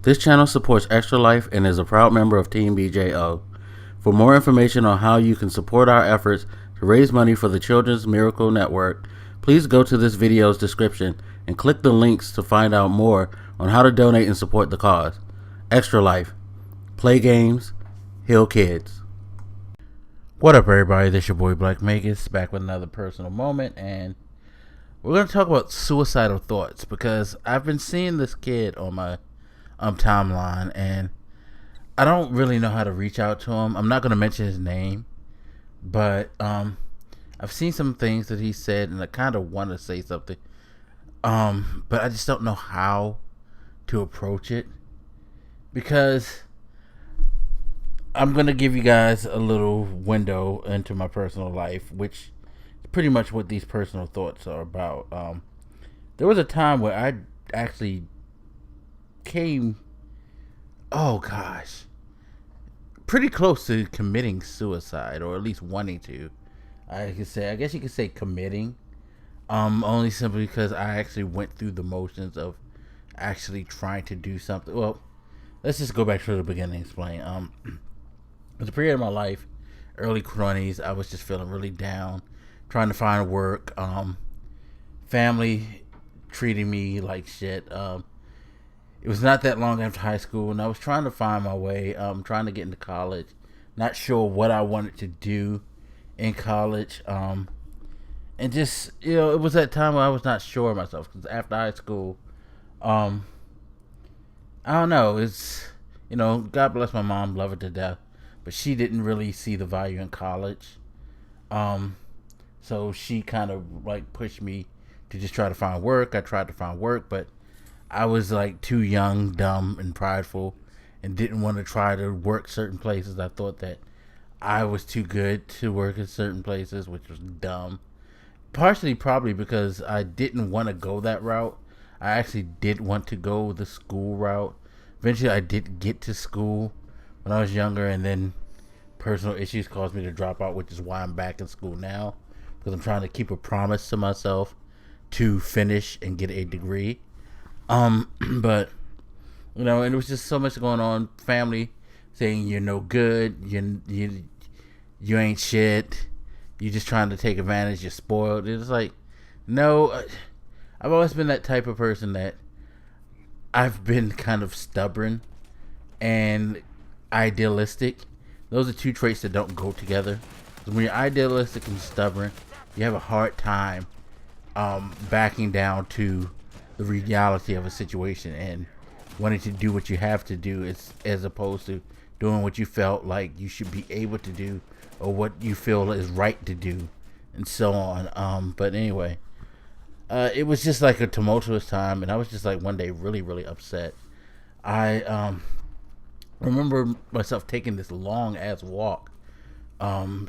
This channel supports Extra Life and is a proud member of Team BJO. For more information on how you can support our efforts to raise money for the Children's Miracle Network, please go to this video's description and click the links to find out more on how to donate and support the cause. Extra Life. Play games, heal kids. What up, everybody? This your boy Black Magus, back with another personal moment, and we're going to talk about suicidal thoughts because I've been seeing this kid on my timeline, and I don't really know how to reach out to him. I'm not going to mention his name, but I've seen some things that he said, and I kind of want to say something, but I just don't know how to approach it, because I'm going to give you guys a little window into my personal life, which is pretty much what these personal thoughts are about. There was a time where I actually came, pretty close to committing suicide, or at least wanting to. I guess you could say committing, only simply because I actually went through the motions of actually trying to do something. Well, let's just go back to the beginning and explain. It was a period of my life, early 20s, I was just feeling really down, trying to find work, family treating me like shit. It was not that long after high school, and I was trying to find my way, trying to get into college, not sure what I wanted to do in college, and just, it was that time where I was not sure of myself, because after high school, I don't know, it's, God bless my mom, love her to death, but she didn't really see the value in college, so she kind of pushed me to just try to find work. I tried to find work, but I was too young, dumb, and prideful, and didn't want to try to work certain places. I thought that I was too good to work at certain places, which was dumb. Partially probably because I didn't want to go that route. I actually did want to go the school route. Eventually I did get to school when I was younger, and then personal issues caused me to drop out, which is why I'm back in school now, because I'm trying to keep a promise to myself to finish and get a degree. But and it was just so much going on. Family saying you're no good, you ain't shit, you just trying to take advantage, you're spoiled. It's no, I've always been that type of person that I've been kind of stubborn and idealistic. Those are two traits that don't go together. When you're idealistic and stubborn, you have a hard time backing down to the reality of a situation and wanting to do what you have to do, as opposed to doing what you felt like you should be able to do, or what you feel is right to do, and so on. But anyway, it was just a tumultuous time, and I was just one day really, really upset. I remember myself taking this long ass walk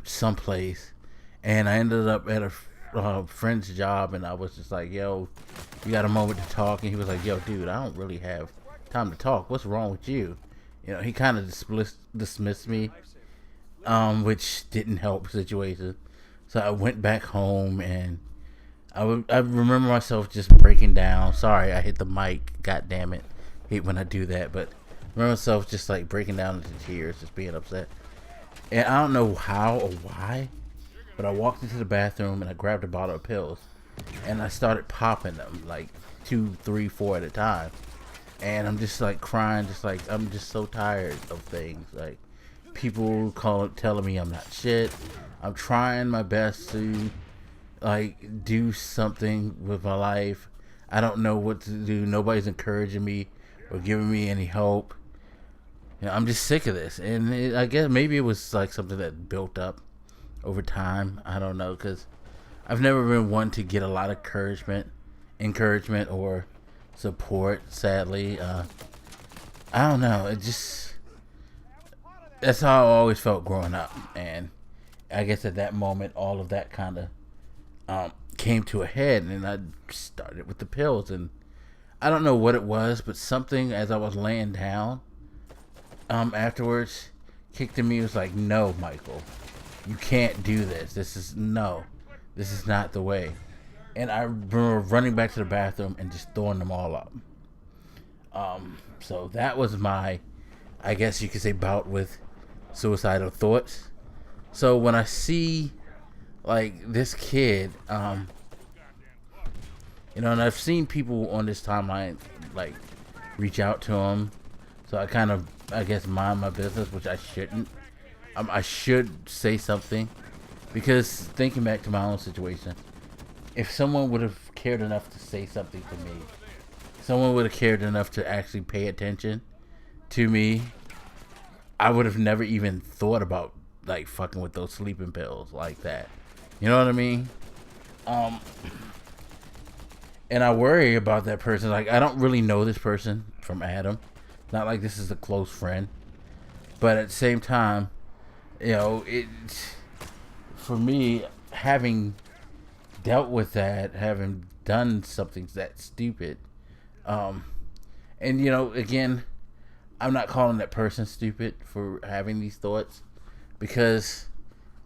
someplace, and I ended up at a friend's job, and I was just yo, you got a moment to talk? And he was yo, dude, I don't really have time to talk, what's wrong with you? He kind of dismissed me, which didn't help the situation. So I went back home, and I remember myself just breaking down. Sorry, I hit the mic, god damn it, hate when I do that. But I remember myself just breaking down into tears, just being upset. And I don't know how or why, but I walked into the bathroom and I grabbed a bottle of pills, and I started popping them 2, 3, 4 at a time. And I'm just crying, just I'm just so tired of things. People telling me I'm not shit. I'm trying my best to do something with my life. I don't know what to do. Nobody's encouraging me or giving me any hope. I'm just sick of this. And I guess maybe it was something that built up over time. I don't know, because I've never been one to get a lot of encouragement or support, sadly. I don't know, that's how I always felt growing up. And I guess at that moment, all of that kind of came to a head, and I started with the pills. And I don't know what it was, but something, as I was laying down afterwards, kicked in me. It was no, Michael, you can't do this. This is not the way. And I remember running back to the bathroom and just throwing them all up. So that was my, I guess you could say, bout with suicidal thoughts. So when I see like this kid, you know, and I've seen people on this timeline like reach out to him, so I kind of, I guess, mind my business, which I shouldn't. I should say something, because thinking back to my own situation, if someone would have cared enough to say something to me, someone would have cared enough to actually pay attention to me, I would have never even thought about like fucking with those sleeping pills like that. You know what I mean? And I worry about that person. Like, I don't really know this person from Adam. Not like this is a close friend. But at the same time, you know, for me, having dealt with that, having done something that stupid, and you know, again, I'm not calling that person stupid for having these thoughts, because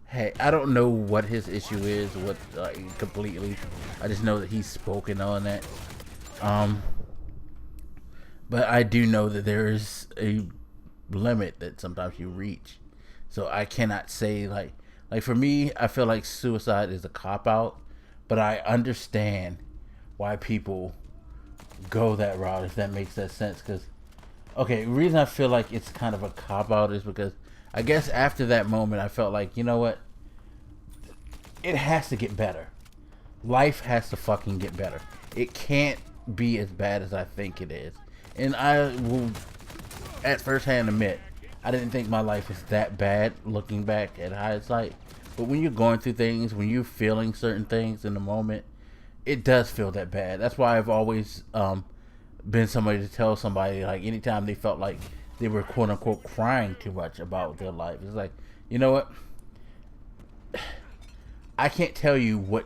hey, I don't know what his issue is, what completely. I just know that he's spoken on that. But I do know that there is a limit that sometimes you reach. So I cannot say like for me, I feel like suicide is a cop out, but I understand why people go that route, if that makes that sense. Because okay, the reason I feel like it's kind of a cop out is because I guess after that moment I felt like, you know what, it has to get better. Life has to fucking get better. It can't be as bad as I think it is. And I will at first hand admit, I didn't think my life was that bad looking back at hindsight. But when you're going through things, when you're feeling certain things in the moment, it does feel that bad. That's why I've always been somebody to tell somebody, like, anytime they felt like they were quote unquote crying too much about their life, it's like, you know what, I can't tell you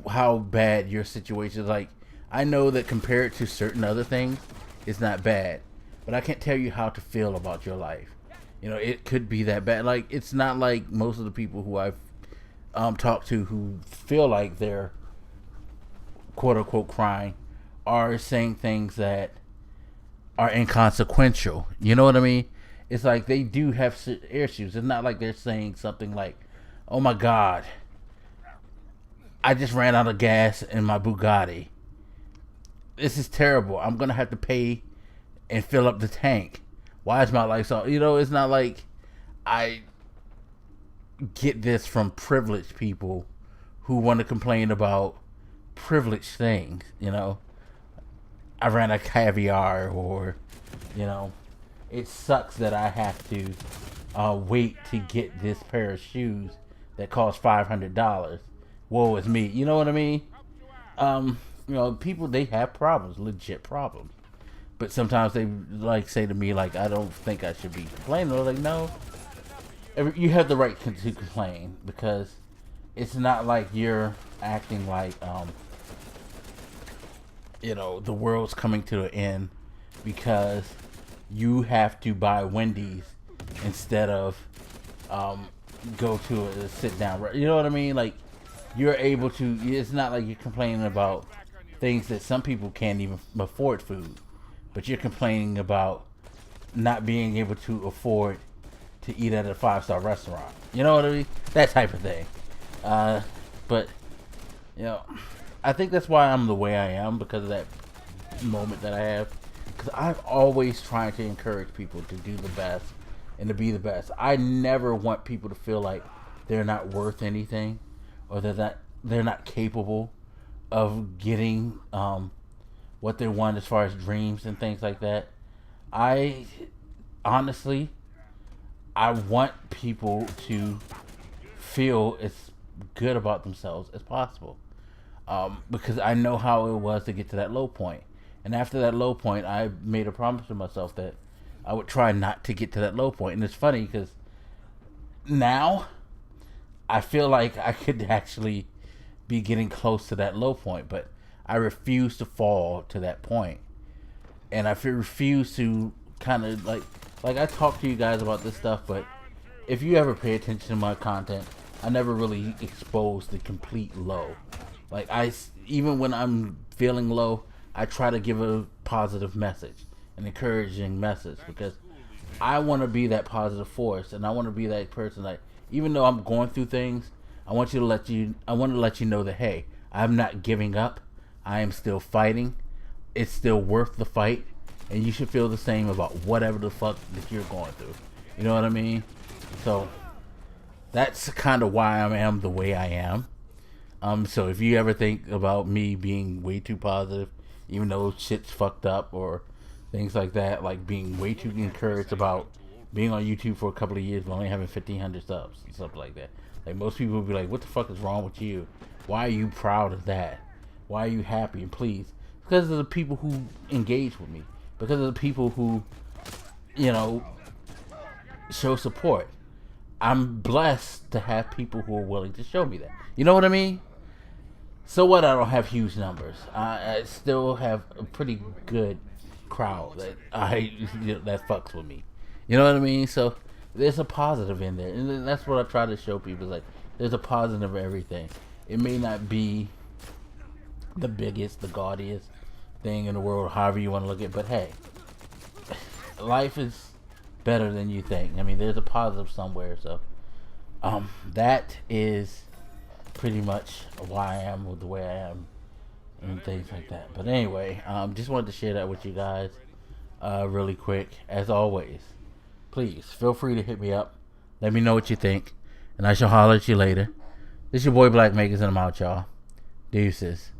how bad your situation is. Like, I know that compared to certain other things, it's not bad, but I can't tell you how to feel about your life. You know, it could be that bad. Like, it's not like most of the people who I've talked to who feel like they're quote unquote crying are saying things that are inconsequential. You know what I mean? It's like they do have issues. It's not like they're saying something like, oh my God, I just ran out of gas in my Bugatti. This is terrible. I'm going to have to pay and fill up the tank. Why is my life so... You know, it's not like I get this from privileged people who want to complain about privileged things, you know. I ran a caviar, or, you know, it sucks that I have to wait to get this pair of shoes that cost $500. Woe is me. You know what I mean? You know, people, they have problems, legit problems. But sometimes they like say to me, like, I don't think I should be complaining. I'm like, no, you have the right to complain, because it's not like you're acting like, you know, the world's coming to an end because you have to buy Wendy's instead of go to a sit down. You know what I mean? Like, you're able to. It's not like you're complaining about things that some people can't even afford food, but you're complaining about not being able to afford to eat at a 5-star restaurant. You know what I mean? That type of thing. But, you know, I think that's why I'm the way I am, because of that moment that I have. Because I've always tried to encourage people to do the best and to be the best. I never want people to feel like they're not worth anything, or that they're not capable of getting what they want as far as dreams and things like that. I honestly, I want people to feel as good about themselves as possible, because I know how it was to get to that low point. And after that low point, I made a promise to myself that I would try not to get to that low point. And it's funny because now I feel like I could actually be getting close to that low point, but I refuse to fall to that point. And I refuse to kind of like I talk to you guys about this stuff, but if you ever pay attention to my content, I never really expose the complete low. Like, even when I'm feeling low, I try to give a positive message, an encouraging message, because I want to be that positive force, and I want to be that person that, even though I'm going through things, I want to let you know that, hey, I'm not giving up. I am still fighting. It's still worth the fight, and you should feel the same about whatever the fuck that you're going through. You know what I mean? So that's kind of why I am the way I am. So if you ever think about me being way too positive, even though shit's fucked up or things like that, like being way too encouraged about being on YouTube for a couple of years but only having 1,500 subs and stuff like that. Like, most people would be like, what the fuck is wrong with you? Why are you proud of that? Why are you happy? And please, because of the people who engage with me, because of the people who, you know, show support. I'm blessed to have people who are willing to show me that. You know what I mean? So what? I don't have huge numbers. I still have a pretty good crowd that that fucks with me. You know what I mean? So there's a positive in there, and that's what I try to show people. Like, there's a positive in everything. It may not be the biggest, the gaudiest thing in the world, however you want to look at it, but hey, life is better than you think. I mean, there's a positive somewhere. So that is pretty much why I am the way I am and things like that. But anyway, just wanted to share that with you guys really quick. As always, please feel free to hit me up. Let me know what you think, and I shall holler at you later. This your boy Blak Magus, and I'm out, y'all. Deuces.